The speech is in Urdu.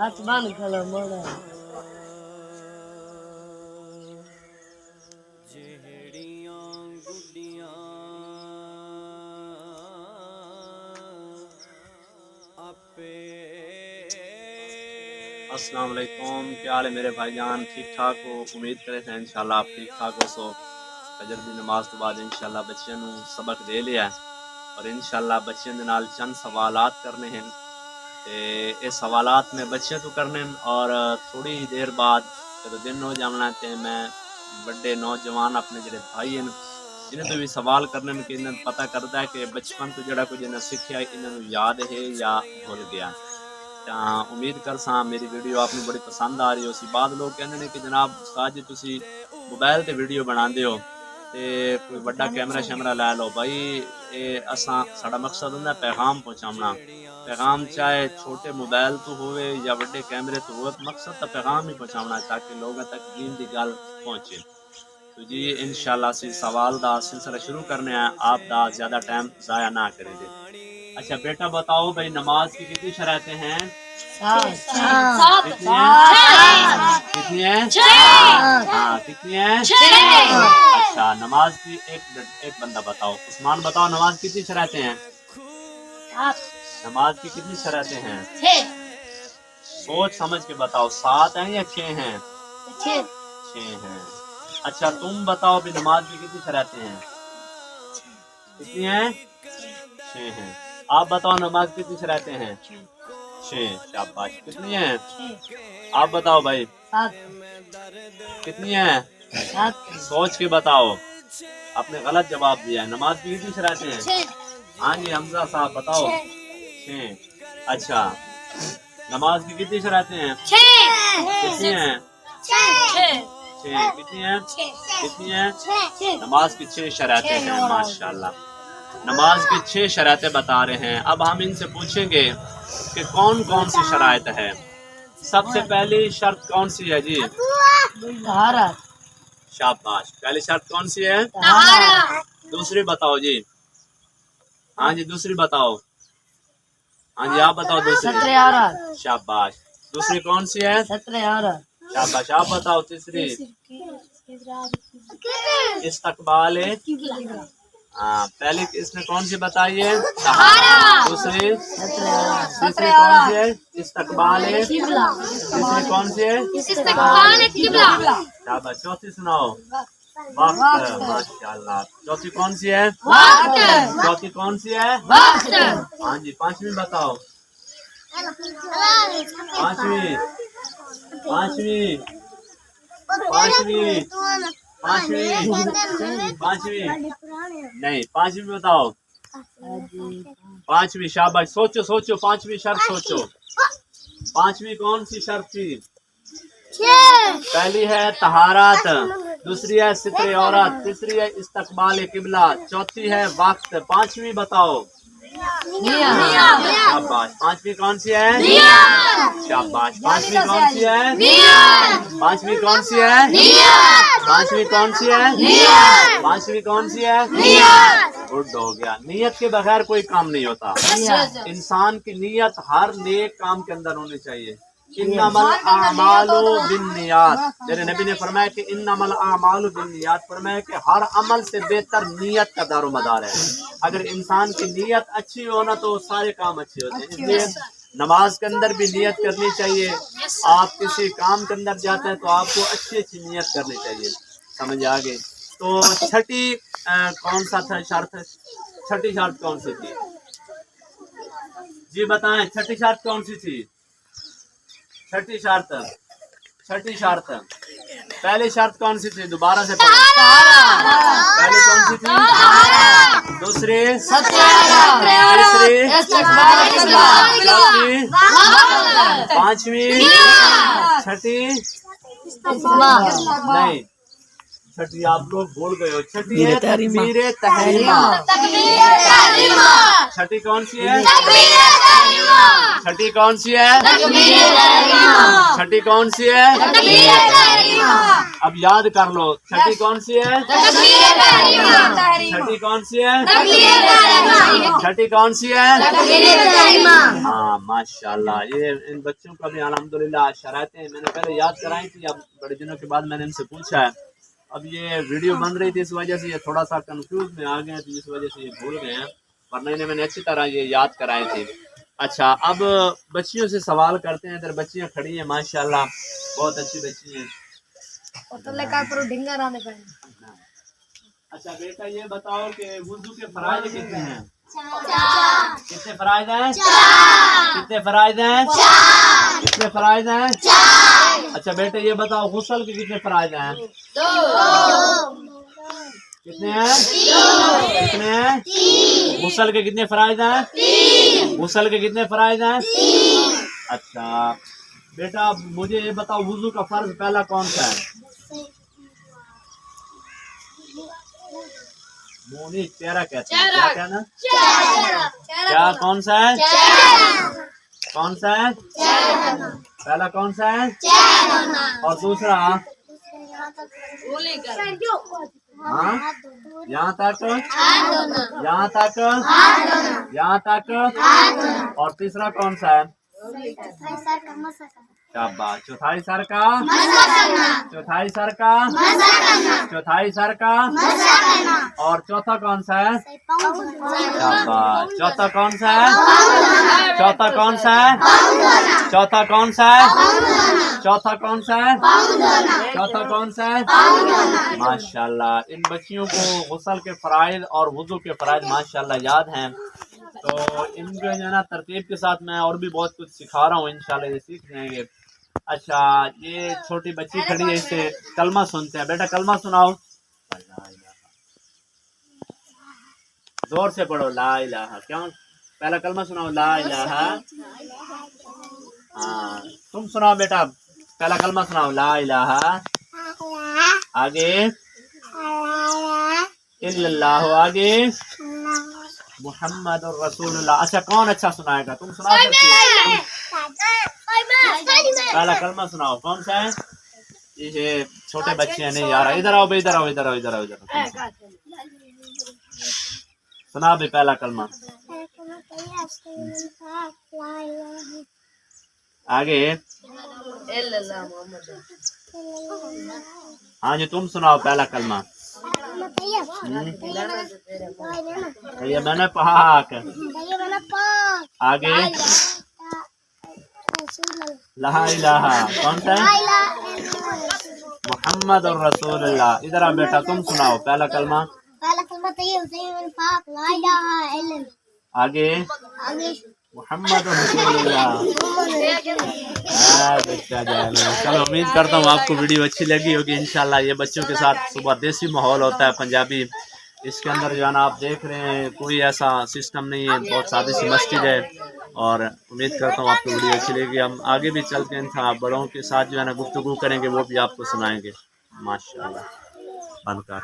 آسمان کھلا موڑا السلام علیکم، کیا حال ہے میرے بھائی جان؟ ٹھیک ٹھاک ہو؟ امید کرے تھے انشاءاللہ آپ ٹھیک ٹھاک ہو سو فجر دی نماز تو بعد انشاءاللہ بچیاں نو سبق دے لیا ہے اور انشاءاللہ بچیاں دے نال چند سوالات کرنے ہیں تے اس سوالات میں بچیاں تو کرنے ہیں اور تھوڑی ہی دیر بعد جب دن ہو جانا تے میں بڑے نوجوان اپنے جڑے بھائی ہیں انہیں تو بھی سوال کرنے میں کہ انہیں پتہ کرتا ہے کہ بچپن تو جڑا کچھ انہیں سیکھیا انہیں یاد ہے یا بھول گیا۔ امید کرساں میری ویڈیو آپ کو بڑی پسند آ رہی ہو سی۔ بعد لوگ کہندے نے کہ جناب استاد جی تسی موبائل تے ویڈیو بناندے ہو تے کوئی بڑا کیمرہ شیمرہ لے لو۔ بھائی اے اساں ساڈا مقصد ہوندا پیغام پہنچانا، پیغام چاہے چھوٹے موبائل تو ہوئے یا بڑے کیمرے تو ہوئے، مقصد تا پیغام ہی پہنچانا تاکہ لوگوں تک دین دی گل پہنچے۔ تو جی انشاءاللہ سی سوال دا سلسلہ شروع کرنے ہیں، آپ دا زیادہ ٹائم ضائع نہ کریں دے۔ اچھا بیٹا بتاؤ بھائی نماز کی کتنی شرائطیں ہیں؟ کتنی ہیں؟ ہاں کتنی ہیں؟ اچھا نماز کی ایک بندہ بتاؤ، عثمان بتاؤ نماز کی کتنی شرائطیں ہیں؟ نماز کی کتنی شرائطیں ہیں؟ سوچ سمجھ کے بتاؤ، 7 ہیں یا 6 ہیں؟ 6 ہیں۔ اچھا تم بتاؤ بھی نماز کی کتنی شرائطیں ہیں؟ کتنی ہیں؟ 6 ہیں۔ آپ بتاؤ نماز کی کتنی شرائطیں ہیں؟ 6۔ شاباش۔ کتنی ہیں؟ آپ بتاؤ بھائی۔ 7۔ کتنی ہیں؟ 7۔ سوچ کے بتاؤ، آپ نے غلط جواب دیا ہے۔ نماز کی کتنی شرائطیں ہیں؟ ہاں جی حمزہ صاحب بتاؤ۔ 6۔ اچھا نماز کی کتنی شرائطیں ہیں؟ کتنی ہیں؟ 6۔ کتنی ہیں؟ کتنی ہیں؟ نماز کی 6 شرائطیں ہیں۔ ماشاءاللہ نماز کی 6 شرائطیں بتا رہے ہیں۔ اب ہم ان سے پوچھیں گے کہ کون کون سی شرائط ہے۔ سب سے پہلی شرط کون سی ہے جی؟ طہارت۔ شاباش۔ پہلی شرط کون سی ہے؟ دوسری بتاؤ جی۔ ہاں جی دوسری بتاؤ۔ ہاں جی آپ بتاؤ دوسری۔ ستر عورت۔ شاباش۔ دوسری کون سی ہے؟ 17 عورت۔ شاباش۔ آپ بتاؤ تیسری۔ استقبال۔ ہاں پہلی اس نے کون سی بتائی ہے؟ دوسری تیسری کون سی ہے؟ استقبال۔ تیسری کون سی ہے؟ شاباش۔ چوتھی سناؤ۔ وقت۔ ماشاءاللہ۔ چوتھی کون سی ہے؟ چوتھی کون سی ہے؟ ہاں جی پانچویں بتاؤ۔ پانچویں پانچویں پانچویں پانچویں پانچویں نہیں پانچویں بتاؤ۔ پانچویں۔ شاباش۔ سوچو سوچو پانچویں شرط سوچو۔ پانچویں کون سی شرط تھی؟ پہلی ہے طہارت، دوسری ہے ستر عورت، تیسری ہے استقبال قبلہ، چوتھی ہے وقت۔ پانچویں بتاؤ۔ شاباش۔ پانچویں کون سی ہے؟ شاباش۔ پانچویں کون سی ہے؟ پانچویں کون سی ہے؟ پانچویں کون سی ہے؟ پانچویں کون سی ہے؟ گڈ ہو گیا۔ نیت کے بغیر کوئی کام نہیں ہوتا۔ انسان کی نیت ہر نیک کام کے اندر ہونی چاہیے۔ انما الاعمال بالنیات، میرے نبی نے فرمایا کہ انما الاعمال بالنیات، فرمایا کہ ہر عمل سے بہتر نیت کا دار و مدار ہے۔ اگر انسان کی نیت اچھی ہونا تو سارے کام اچھے ہوتے ہیں۔ اس لیے نماز کے اندر بھی نیت کرنی چاہیے۔ آپ کسی کام کے اندر جاتے ہیں تو آپ کو اچھی اچھی نیت کرنی چاہیے۔ سمجھ آگے؟ تو چھٹی کون سا تھا شرط؟ چھٹی شرط کون سی تھی جی بتائیں؟ چھٹی شرط کون سی تھی؟ چھٹی شرط پہلی شرط کون سی تھی؟ دوبارہ سے پڑھو۔ پہلی کون سی تھی؟ دوسری؟ تیسری؟ چوتھی؟ پانچویں؟ چھٹی؟ نہیں چھٹی آپ لوگ بول گئے ہو. چھٹی ہے تکبیر تحریمہ. چھٹی کون سی ہے؟ چھٹی کون سی ہے؟ چھٹی کون سی ہے؟ اب یاد کر لو چھٹی کون سی ہے؟ چھٹی کون سی ہے؟ چھٹی کون سی ہے؟ ہاں ماشاءاللہ. یہ ان بچوں کا بھی الحمدللہ شرائطیں میں نے پہلے یاد کرائی تھی. اب بڑے دنوں کے بعد میں نے ان سے پوچھا ہے. اب یہ ویڈیو بن رہی تھی اس وجہ سے یہ تھوڑا سا کنفیوز میں آ گئے تھے جس وجہ سے یہ بھول گئے ہیں ورنہ میں نے اچھی طرح یہ یاد کرائی تھی. اچھا اب بچیوں سے سوال کرتے ہیں. ادھر بچیاں کھڑی ہیں ماشاءاللہ بہت اچھی بچی ہیں. اچھا بیٹا یہ بتاؤ کہ وضو کے فرائض کتنے ہیں؟ کتنے فرائض ہیں؟ کتنے فرائض ہیں؟ کتنے فرائض ہیں؟ اچھا بیٹا یہ بتاؤ غسل کے کتنے فرائض ہیں؟ کتنے ہیں؟ کتنے ہیں؟ غسل کے کتنے فرائض ہیں؟ غسل کے کتنے فرائض ہیں؟ اچھا بیٹا مجھے یہ بتاؤ وضو کا فرض پہلا کون سا ہے؟ مونی چہرہ کہتے ہیں. کیا کہنا؟ کیا کون سا ہے؟ کون سا ہے؟ پہلا کون سا ہے؟ اور دوسرا؟ ہاں یہاں تک یہاں تک یہاں تک. اور تیسرا کون سا ہے؟ شاباش. چوتھائی سر کا چوتھائی سر کا چوتھائی سر کا. اور چوتھا کون سا ہے؟ شاباش. چوتھا کون سا ہے؟ چوتھا کون سا ہے؟ چوتھا کون سا ہے؟ چوتھا کون سا ہے؟ چوتھا کون سا ہے؟ ماشاءاللہ ان بچیوں کو غسل کے فرائض اور وضو کے فرائض ماشاءاللہ یاد ہیں. تو ان کو جو ہے نا ترتیب کے ساتھ میں اور بھی بہت کچھ سکھا رہا ہوں انشاءاللہ یہ سیکھ جائیں گے. اچھا یہ چھوٹی بچی کھڑی ہے اس سے کلمہ سنتے ہیں. بیٹا کلمہ سناؤ. زور سے پڑھو. لا الہ. کیوں پہلا کلمہ سناؤ. لا الہ. ہاں تم سناؤ بیٹا پہلا کلمہ سناؤ. لا الہ. آگے الا اللہ. آگے محمد الرسول اللہ. اچھا کون اچھا سنائے گا؟ تم سنا سکتی ہو. پہلا کلمہ سناؤ. کون سا ہے؟ یہ چھوٹے بچے ہیں نہیں یار. ادھر آؤ ادھر آؤ ادھر آؤ ادھر آؤ ادھر. سنا بھی پہلا کلمہ. آگے ہاں جی تم سناؤ پہلا کلمہ. یہ میں نے پاک. آگے لا الہ. کون سا ہے؟ محمد الرسول اللہ. ادھر آ بیٹا تم سناؤ پہلا کلمہ. آگے محمد رسول اللہ. چلو امید کرتا ہوں آپ کو ویڈیو اچھی لگی ہوگی انشاءاللہ. یہ بچوں کے ساتھ صبح دیسی ماحول ہوتا ہے پنجابی. اس کے اندر جو ہے نا آپ دیکھ رہے ہیں کوئی ایسا سسٹم نہیں ہے. بہت سادی سی مسجد ہے اور امید کرتا ہوں آپ کو ویڈیو اچھی لگے گی. ہم آگے بھی چلتے ہیں بڑوں کے ساتھ جو ہے نا گفتگو کریں گے وہ بھی آپ کو سنائیں گے ماشاءاللہ. بند کر.